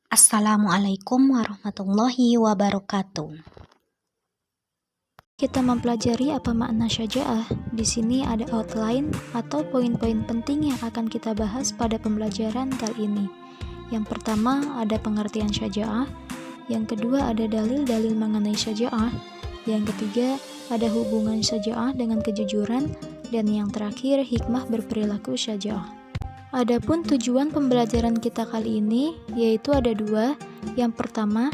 Assalamualaikum warahmatullahi wabarakatuh. Kita mempelajari apa makna syaja'ah. Di sini ada outline atau poin-poin penting yang akan kita bahas pada pembelajaran kali ini. Yang pertama ada pengertian syaja'ah, yang kedua ada dalil-dalil mengenai syaja'ah, yang ketiga ada hubungan syaja'ah dengan kejujuran, dan yang terakhir hikmah berperilaku syaja'ah. Adapun tujuan pembelajaran kita kali ini yaitu ada dua. Yang pertama,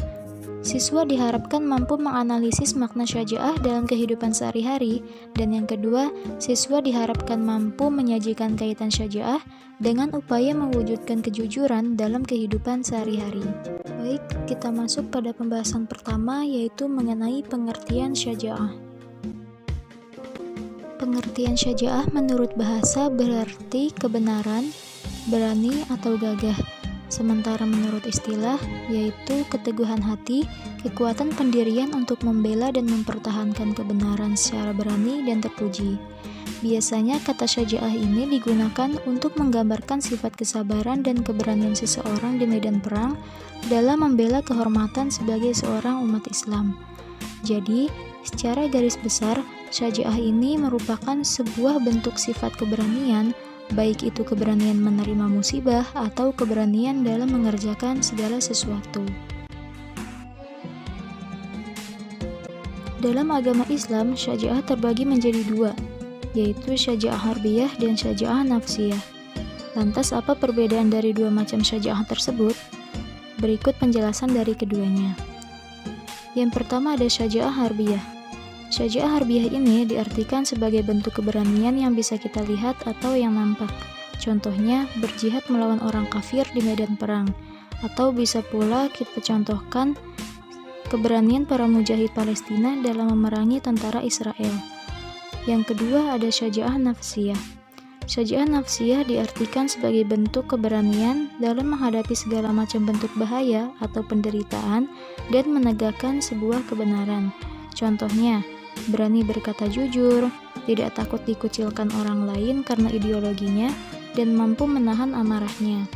siswa diharapkan mampu menganalisis makna syaja'ah dalam kehidupan sehari-hari, dan yang kedua, siswa diharapkan mampu menyajikan kaitan syaja'ah dengan upaya mewujudkan kejujuran dalam kehidupan sehari-hari. Baik, kita masuk pada pembahasan pertama yaitu mengenai pengertian syaja'ah. Pengertian syaja'ah menurut bahasa berarti kebenaran, berani atau gagah. Sementara menurut istilah, yaitu keteguhan hati, kekuatan pendirian untuk membela dan mempertahankan kebenaran secara berani dan terpuji. Biasanya kata syaja'ah ini digunakan untuk menggambarkan sifat kesabaran dan keberanian seseorang di medan perang dalam membela kehormatan sebagai seorang umat Islam. Jadi, secara garis besar, syaja'ah ini merupakan sebuah bentuk sifat keberanian, baik itu keberanian menerima musibah atau keberanian dalam mengerjakan segala sesuatu. Dalam agama Islam, syaja'ah terbagi menjadi dua, yaitu syaja'ah harbiyah dan syaja'ah nafsiyah. Lantas apa perbedaan dari dua macam syaja'ah tersebut? Berikut penjelasan dari keduanya. Yang pertama ada syaja'ah harbiyah. Syaja'ah harbiyah ini diartikan sebagai bentuk keberanian yang bisa kita lihat atau yang nampak. Contohnya, berjihad melawan orang kafir di medan perang. Atau bisa pula kita contohkan keberanian para mujahid Palestina dalam memerangi tentara Israel. Yang kedua ada syaja'ah nafsiyah. Syaja'ah nafsiyah diartikan sebagai bentuk keberanian dalam menghadapi segala macam bentuk bahaya atau penderitaan dan menegakkan sebuah kebenaran. Contohnya, berani berkata jujur, tidak takut dikucilkan orang lain karena ideologinya, dan mampu menahan amarahnya.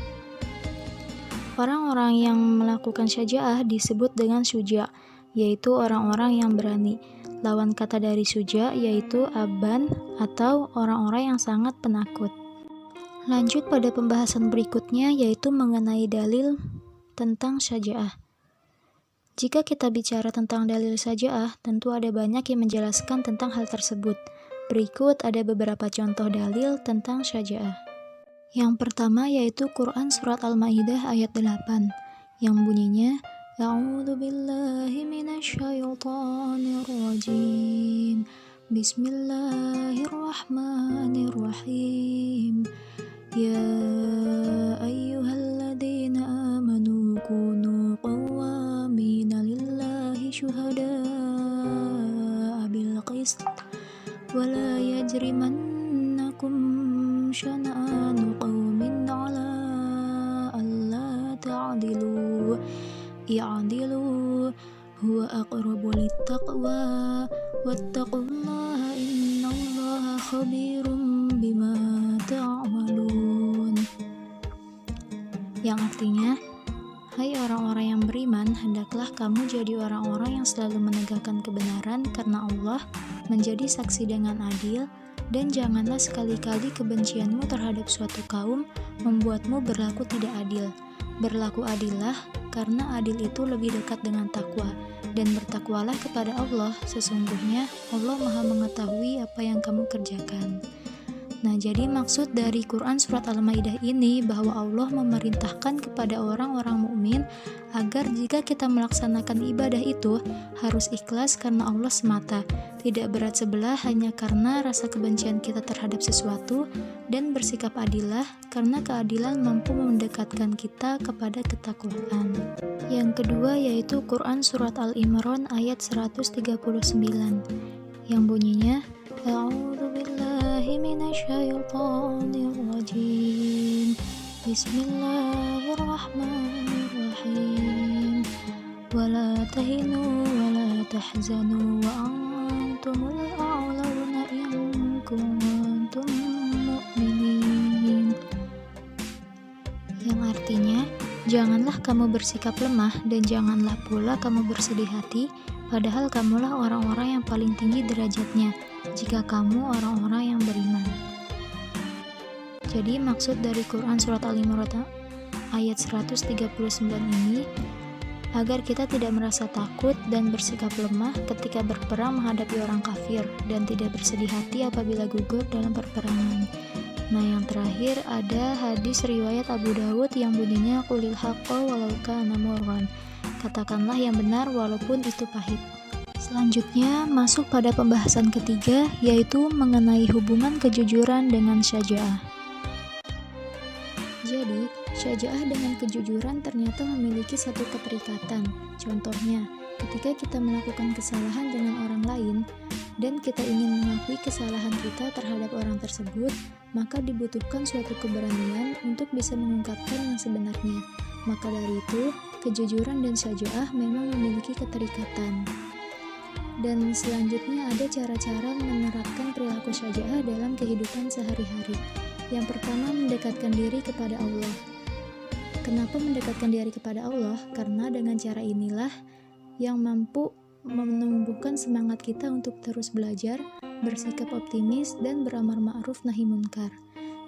Orang-orang yang melakukan syaja'ah disebut dengan syuja', yaitu orang-orang yang berani. Lawan kata dari syuja' yaitu aban atau orang-orang yang sangat penakut. Lanjut pada pembahasan berikutnya yaitu mengenai dalil tentang syaja'ah. Jika kita bicara tentang dalil syaja'ah, tentu ada banyak yang menjelaskan tentang hal tersebut. Berikut ada beberapa contoh dalil tentang syaja'ah. Yang pertama yaitu Quran Surat Al-Ma'idah ayat 8, yang bunyinya, A'udzu billahi minasyaitonir rajim. Bismillahirrahmanirrahim. Ya ayyuhalladzina amanu kunu qawwamina lillahi syuhada'a bil qist wa la yajrimannakum syana'anu qawmin 'ala alla ta'dilu i'dilu huwa aqrabu littaqwa wattaqullaha innallaha khabirum bima ta'malun. Yang artinya, hai orang-orang yang beriman, hendaklah kamu jadi orang-orang yang selalu menegakkan kebenaran karena Allah, menjadi saksi dengan adil, dan janganlah sekali-kali kebencianmu terhadap suatu kaum membuatmu berlaku tidak adil. Berlaku adillah, karena adil itu lebih dekat dengan takwa, dan bertakwalah kepada Allah, sesungguhnya Allah Maha mengetahui apa yang kamu kerjakan. Nah, jadi maksud dari Quran Surat Al-Ma'idah ini bahwa Allah memerintahkan kepada orang-orang mukmin agar jika kita melaksanakan ibadah itu harus ikhlas karena Allah semata, tidak berat sebelah hanya karena rasa kebencian kita terhadap sesuatu, dan bersikap adillah karena keadilan mampu mendekatkan kita kepada ketakwaan. Yang kedua yaitu Quran Surat Al-Imran ayat 139, yang bunyinya, A'udzu billahi minasyaitonir rajim. Bismillahirrahmanirrahim. Wala tahinu wala tahzanu wa antumul a'launa in kuntum mu'minin. Yang artinya, Janganlah kamu bersikap lemah dan janganlah pula kamu bersedih hati, padahal kamulah orang-orang yang paling tinggi derajatnya, jika kamu orang-orang yang beriman. Jadi maksud dari Quran Surat Al-Imran ayat 139 ini, agar kita tidak merasa takut dan bersikap lemah ketika berperang menghadapi orang kafir, dan tidak bersedih hati apabila gugur dalam perperangan. Nah, yang terakhir ada hadis riwayat Abu Dawud yang bunyinya qulil haqqa walau kana murran. Katakanlah yang benar walaupun itu pahit. Selanjutnya masuk pada pembahasan ketiga, yaitu mengenai hubungan kejujuran dengan syaja'ah. Jadi, syaja'ah dengan kejujuran ternyata memiliki satu keterikatan. Contohnya, ketika kita melakukan kesalahan dengan orang lain dan kita ingin mengakui kesalahan kita terhadap orang tersebut, maka dibutuhkan suatu keberanian untuk bisa mengungkapkan yang sebenarnya. Maka dari itu, kejujuran dan syaja'ah memang memiliki keterikatan. Dan selanjutnya ada cara-cara menerapkan perilaku syaja'ah dalam kehidupan sehari-hari. Yang pertama, mendekatkan diri kepada Allah. Kenapa mendekatkan diri kepada Allah? Karena dengan cara inilah yang mampu menumbuhkan semangat kita untuk terus belajar, bersikap optimis, dan beramar ma'ruf nahi munkar.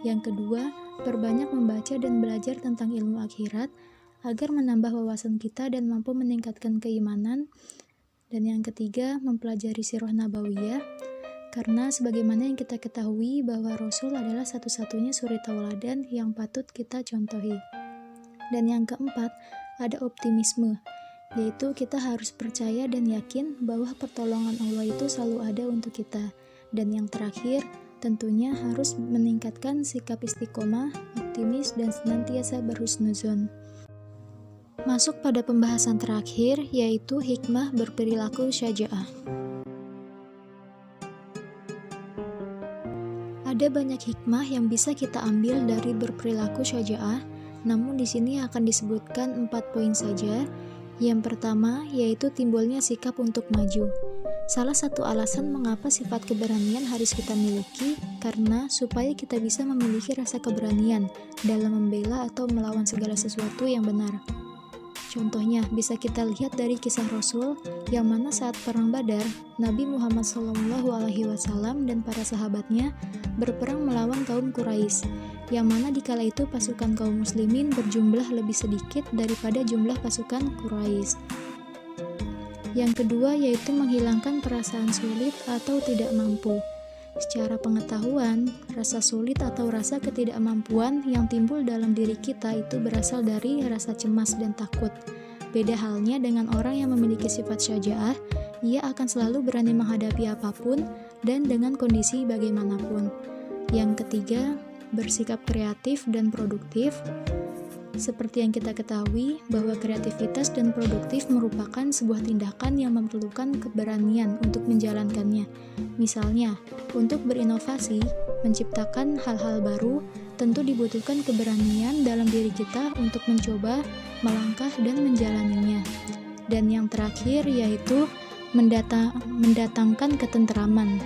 Yang kedua, perbanyak membaca dan belajar tentang ilmu akhirat agar menambah wawasan kita dan mampu meningkatkan keimanan. Dan yang ketiga, mempelajari sirah nabawiyah, karena sebagaimana yang kita ketahui bahwa Rasul adalah satu-satunya suri tauladan yang patut kita contohi. Dan yang keempat, ada optimisme, yaitu kita harus percaya dan yakin bahwa pertolongan Allah itu selalu ada untuk kita. Dan yang terakhir, tentunya harus meningkatkan sikap istiqomah, optimis, dan senantiasa berhusnuzon. Masuk pada pembahasan terakhir, yaitu hikmah berperilaku syaja'ah. Ada banyak hikmah yang bisa kita ambil dari berperilaku syaja'ah, namun di sini akan disebutkan 4 poin saja. Yang pertama, yaitu timbulnya sikap untuk maju. Salah satu alasan mengapa sifat keberanian harus kita miliki, karena supaya kita bisa memiliki rasa keberanian dalam membela atau melawan segala sesuatu yang benar. Contohnya, bisa kita lihat dari kisah Rasul, yang mana saat perang Badar, Nabi Muhammad SAW dan para sahabatnya berperang melawan kaum Quraisy, yang mana dikala itu pasukan kaum muslimin berjumlah lebih sedikit daripada jumlah pasukan Quraisy. Yang kedua, yaitu menghilangkan perasaan sulit atau tidak mampu. Secara pengetahuan, rasa sulit atau rasa ketidakmampuan yang timbul dalam diri kita itu berasal dari rasa cemas dan takut. Beda halnya dengan orang yang memiliki sifat syaja'ah, ia akan selalu berani menghadapi apapun dan dengan kondisi bagaimanapun. Yang ketiga, bersikap kreatif dan produktif. Seperti yang kita ketahui bahwa kreativitas dan produktif merupakan sebuah tindakan yang memerlukan keberanian untuk menjalankannya. Misalnya, untuk berinovasi, menciptakan hal-hal baru, tentu dibutuhkan keberanian dalam diri kita untuk mencoba, melangkah, dan menjalaninya. Dan yang terakhir yaitu mendatangkan ketenteraman.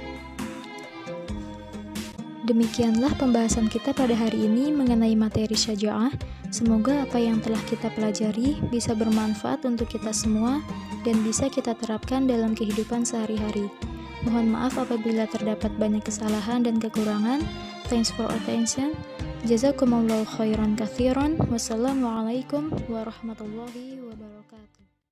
Demikianlah pembahasan kita pada hari ini mengenai materi syaja'ah. Semoga apa yang telah kita pelajari bisa bermanfaat untuk kita semua dan bisa kita terapkan dalam kehidupan sehari-hari. Mohon maaf apabila terdapat banyak kesalahan dan kekurangan. Thanks for attention. Jazakumullahu khairan katsiran. Wassalamualaikum warahmatullahi wabarakatuh.